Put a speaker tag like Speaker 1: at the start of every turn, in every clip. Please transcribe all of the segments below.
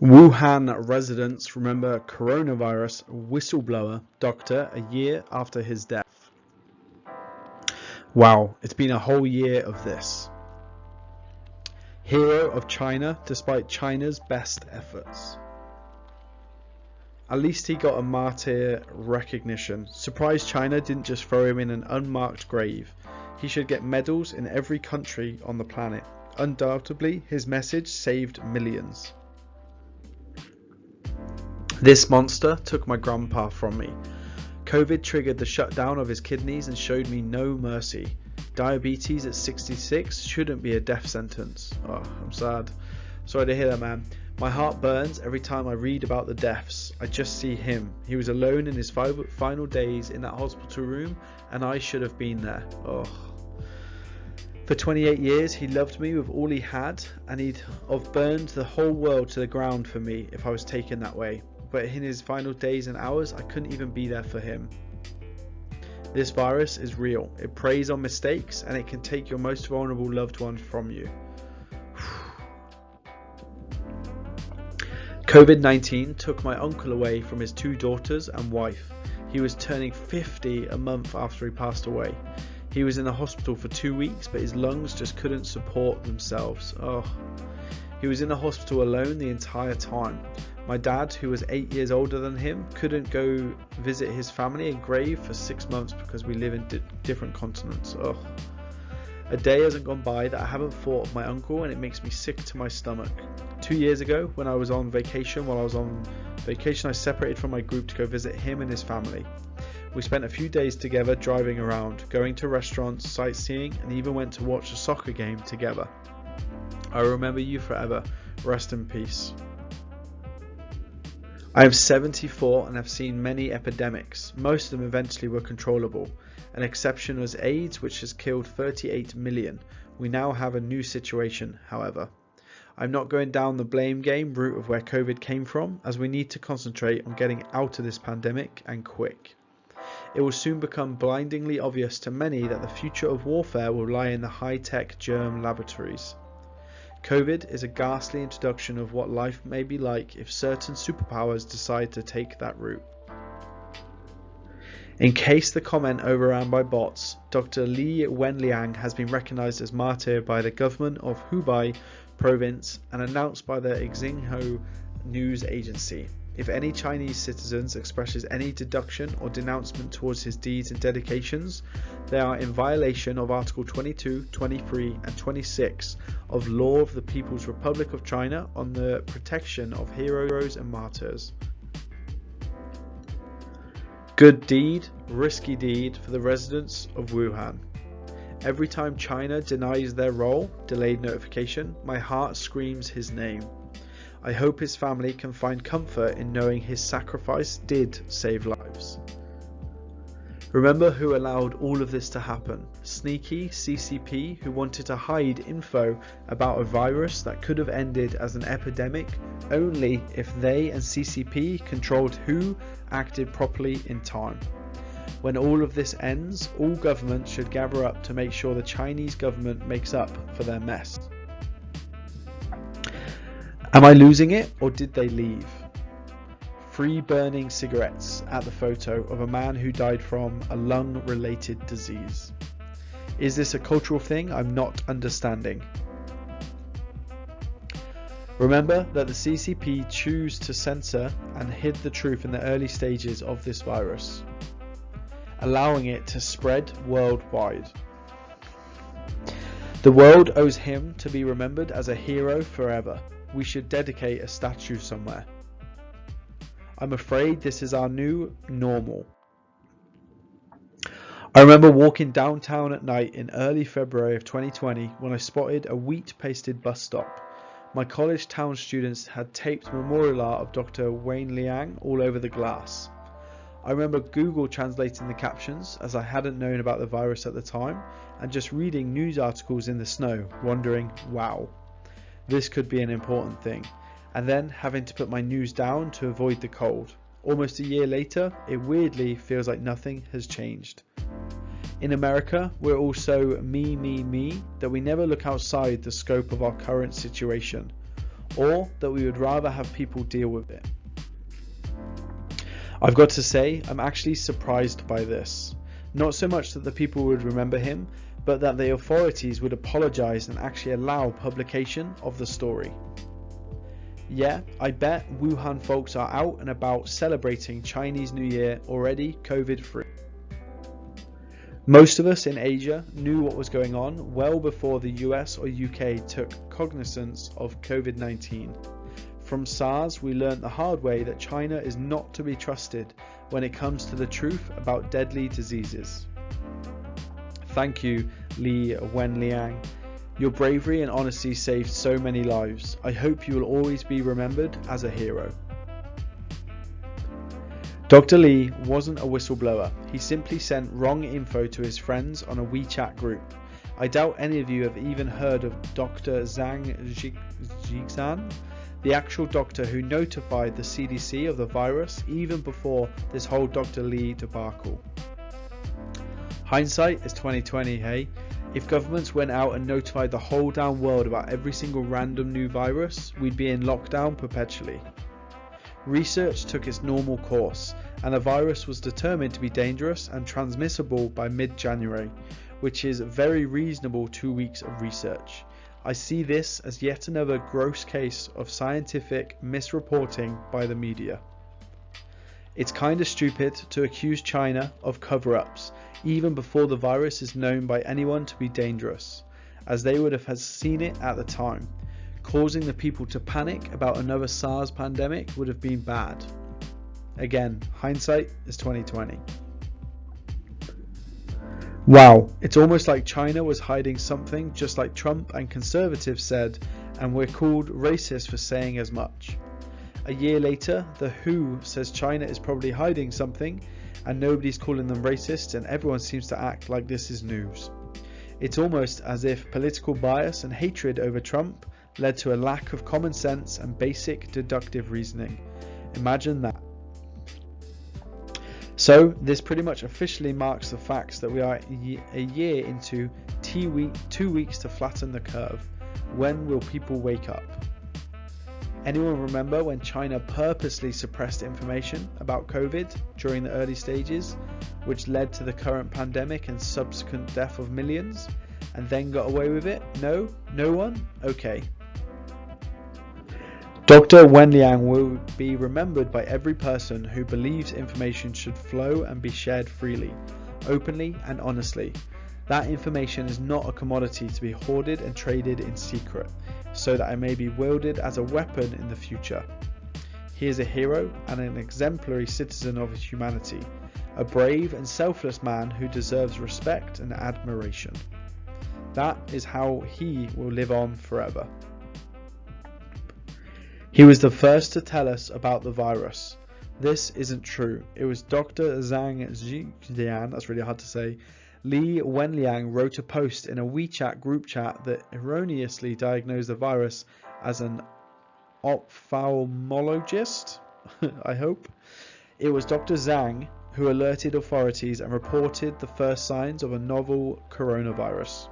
Speaker 1: Wuhan residents remember coronavirus whistleblower doctor a year after his death. Wow, it's been a whole year of this. Hero of China despite China's best efforts. At least he got a martyr recognition. Surprised China didn't just throw him in an unmarked grave. He should get medals in every country on the planet. Undoubtedly, his message saved millions. This monster took my grandpa from me. COVID triggered the shutdown of his kidneys and showed me no mercy. Diabetes at 66 shouldn't be a death sentence. Oh, I'm sad. Sorry to hear that, man. My heart burns every time I read about the deaths. I just see him. He was alone in his final days in that hospital room, and I should have been there. Oh. For 28 years, he loved me with all he had, and he'd have burned the whole world to the ground for me if I was taken that way. But in his final days and hours, I couldn't even be there for him. This virus is real. It preys on mistakes, and it can take your most vulnerable loved one from you. COVID-19 took my uncle away from his 2 daughters and wife. He was turning 50 a month after he passed away. He was in the hospital for 2 weeks, but his lungs just couldn't support themselves. Oh. He was in the hospital alone the entire time. My dad, who was 8 years older than him, couldn't go visit his family in Grave for 6 months because we live in different continents. Oh. A day hasn't gone by that I haven't thought of my uncle, and it makes me sick to my stomach. 2 years ago, when I was on vacation, I separated from my group to go visit him and his family. We spent a few days together driving around, going to restaurants, sightseeing, and even went to watch a soccer game together. I remember you forever. Rest in peace. I am 74 and have seen many epidemics. Most of them eventually were controllable. An exception was AIDS, which has killed 38 million. We now have a new situation, however. I'm not going down the blame game route of where COVID came from, as we need to concentrate on getting out of this pandemic, and quick. It will soon become blindingly obvious to many that the future of warfare will lie in the high-tech germ laboratories. COVID is a ghastly introduction of what life may be like if certain superpowers decide to take that route. In case the comment overran by bots, Dr. Li Wenliang has been recognized as martyr by the government of Hubei province and announced by the Xinhua news agency. If any Chinese citizens expresses any deduction or denouncement towards his deeds and dedications, they are in violation of Article 22, 23 and 26 of Law of the People's Republic of China on the protection of heroes and martyrs. Good deed, risky deed for the residents of Wuhan. Every time China denies their role, delayed notification, my heart screams his name. I hope his family can find comfort in knowing his sacrifice did save lives. Remember who allowed all of this to happen? Sneaky CCP who wanted to hide info about a virus that could have ended as an epidemic only if they and CCP controlled who acted properly in time. When all of this ends, all governments should gather up to make sure the Chinese government makes up for their mess. Am I losing it, or did they leave? 3 burning cigarettes at the photo of a man who died from a lung-related disease. Is this a cultural thing I'm not understanding? Remember that the CCP choose to censor and hid the truth in the early stages of this virus, allowing it to spread worldwide. The world owes him to be remembered as a hero forever. We should dedicate a statue somewhere. I'm afraid this is our new normal. I remember walking downtown at night in early February of 2020 when I spotted a wheat-pasted bus stop. My college town students had taped memorial art of Dr. Wayne Liang all over the glass. I remember Google translating the captions, as I hadn't known about the virus at the time, and just reading news articles in the snow, wondering, wow, this could be an important thing, and then having to put my news down to avoid the cold. Almost a year later, it weirdly feels like nothing has changed. In America, we're all so me, that we never look outside the scope of our current situation. or that we would rather have people deal with it. I've got to say, I'm actually surprised by this. Not so much that the people would remember him, but that the authorities would apologise and actually allow publication of the story. Yeah, I bet Wuhan folks are out and about celebrating Chinese New Year already COVID-free. Most of us in Asia knew what was going on well before the US or UK took cognizance of COVID-19. From SARS, we learnt the hard way that China is not to be trusted when it comes to the truth about deadly diseases. Thank you, Li Wenliang. Your bravery and honesty saved so many lives. I hope you will always be remembered as a hero. Dr. Li wasn't a whistleblower. He simply sent wrong info to his friends on a WeChat group. I doubt any of you have even heard of Dr. Zhang Zhixan, the actual doctor who notified the CDC of the virus even before this whole Dr. Li debacle. Hindsight is 2020, hey? If governments went out and notified the whole damn world about every single random new virus, we'd be in lockdown perpetually. Research took its normal course, and the virus was determined to be dangerous and transmissible by mid-January, which is very reasonable 2 weeks of research. I see this as yet another gross case of scientific misreporting by the media. It's kinda stupid to accuse China of cover-ups, even before the virus is known by anyone to be dangerous, as they would have seen it at the time. Causing the people to panic about another SARS pandemic would have been bad. Again, hindsight is 2020. Wow, it's almost like China was hiding something, just like Trump and conservatives said, and we're called racist for saying as much. A year later, the WHO says China is probably hiding something, and nobody's calling them racist, and everyone seems to act like this is news. It's almost as if political bias and hatred over Trump led to a lack of common sense and basic deductive reasoning. Imagine that. So this pretty much officially marks the facts that we are a year into 2 weeks to flatten the curve. When will people wake up? Anyone remember when China purposely suppressed information about COVID during the early stages, which led to the current pandemic and subsequent death of millions, and then got away with it? No? No one? Okay. Dr. Wenliang will be remembered by every person who believes information should flow and be shared freely, openly and honestly. That information is not a commodity to be hoarded and traded in secret, so that it may be wielded as a weapon in the future. He is a hero and an exemplary citizen of humanity, a brave and selfless man who deserves respect and admiration. That is how he will live on forever. He was the first to tell us about the virus. This isn't true. It was Dr. Zhang Zhixan, that's really hard to say. Li Wenliang wrote a post in a WeChat group chat that erroneously diagnosed the virus as an ophthalmologist, I hope. It was Dr. Zhang who alerted authorities and reported the first signs of a novel coronavirus.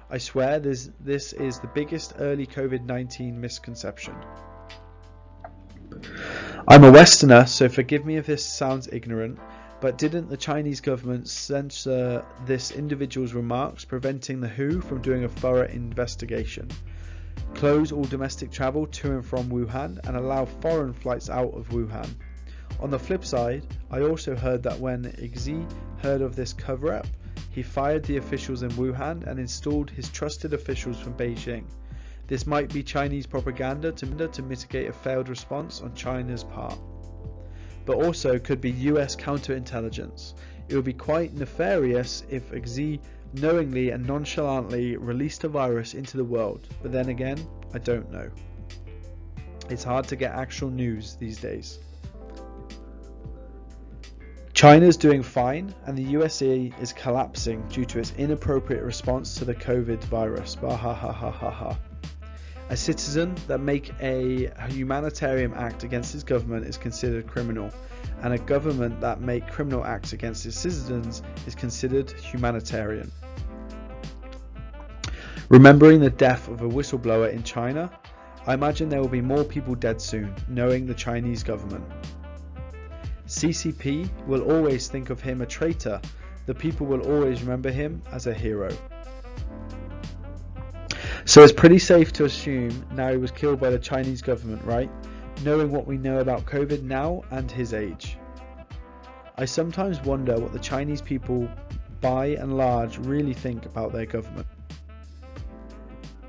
Speaker 1: I swear this is the biggest early COVID-19 misconception. I'm a Westerner, so forgive me if this sounds ignorant, but didn't the Chinese government censor this individual's remarks, preventing the WHO from doing a thorough investigation, close all domestic travel to and from Wuhan, and allow foreign flights out of Wuhan? On the flip side, I also heard that when Xi heard of this cover-up, he fired the officials in Wuhan and installed his trusted officials from Beijing. This might be Chinese propaganda to mitigate a failed response on China's part, but also could be US counterintelligence. It would be quite nefarious if Xi knowingly and nonchalantly released a virus into the world, but then again, I don't know. It's hard to get actual news these days. China's doing fine, and the USA is collapsing due to its inappropriate response to the COVID virus. Bahahahaha. A citizen that make a humanitarian act against his government is considered criminal, and a government that make criminal acts against its citizens is considered humanitarian. Remembering the death of a whistleblower in China, I imagine there will be more people dead soon, knowing the Chinese government. CCP will always think of him a traitor. The people will always remember him as a hero. So it's pretty safe to assume now he was killed by the Chinese government, right? Knowing what we know about COVID now and his age. I sometimes wonder what the Chinese people, by and large, really think about their government.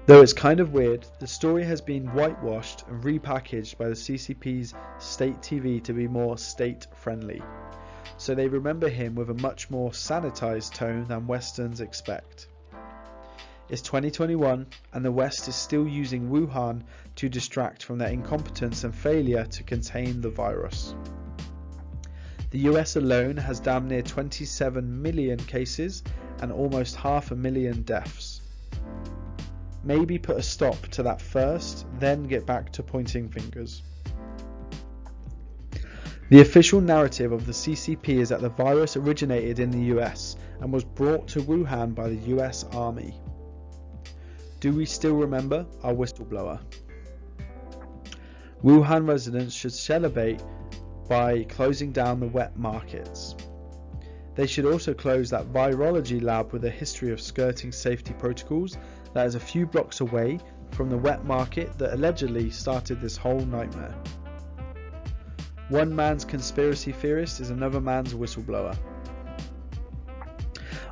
Speaker 1: Though it's kind of weird, the story has been whitewashed and repackaged by the CCP's state TV to be more state-friendly. So they remember him with a much more sanitized tone than Westerns expect. It's 2021 and the West is still using Wuhan to distract from their incompetence and failure to contain the virus. The US alone has damn near 27 million cases and almost 500,000 deaths. Maybe put a stop to that first, then get back to pointing fingers. The official narrative of the CCP is that the virus originated in the US and was brought to Wuhan by the US Army. Do we still remember our whistleblower? Wuhan residents should celebrate by closing down the wet markets. They should also close that virology lab with a history of skirting safety protocols that is a few blocks away from the wet market that allegedly started this whole nightmare. One man's conspiracy theorist is another man's whistleblower.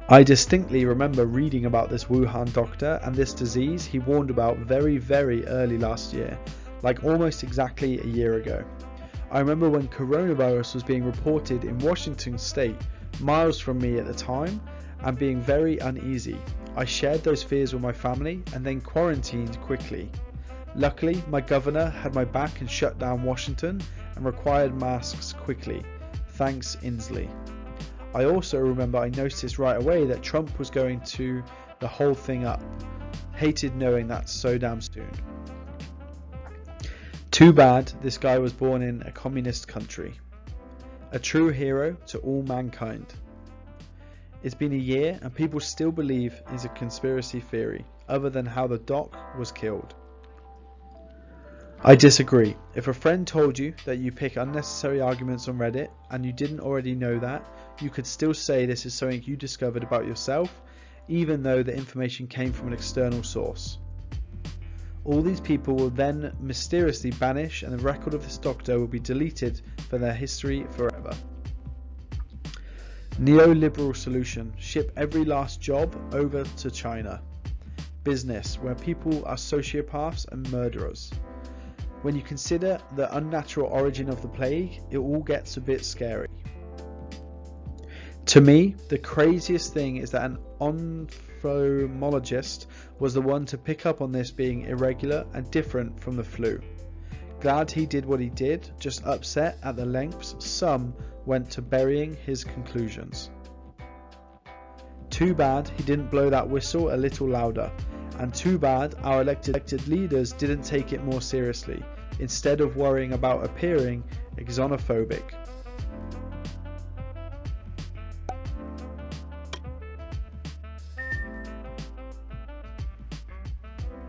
Speaker 1: I distinctly remember reading about this Wuhan doctor and this disease he warned about very early last year, like almost exactly a year ago. I remember when coronavirus was being reported in Washington state, miles from me at the time, and being very uneasy. I shared those fears with my family and then quarantined quickly. Luckily, my governor had my back and shut down Washington and required masks quickly. Thanks, Inslee. I also remember I noticed right away that Trump was going to the whole thing up. Hated knowing that so damn soon. Too bad this guy was born in a communist country. A true hero to all mankind. It's been a year and people still believe it's a conspiracy theory, other than how the doc was killed. I disagree. If a friend told you that you pick unnecessary arguments on Reddit and you didn't already know that, you could still say this is something you discovered about yourself, even though the information came from an external source. All these people will then mysteriously vanish and the record of this doctor will be deleted from their history forever. Neoliberal solution: ship every last job over to China. Business, where people are sociopaths and murderers. When you consider the unnatural origin of the plague, it all gets a bit scary. To me, the craziest thing is that an ophthalmologist was the one to pick up on this being irregular and different from the flu. Glad he did what he did, just upset at the lengths some went to burying his conclusions. Too bad he didn't blow that whistle a little louder, and too bad our elected leaders didn't take it more seriously, instead of worrying about appearing xenophobic.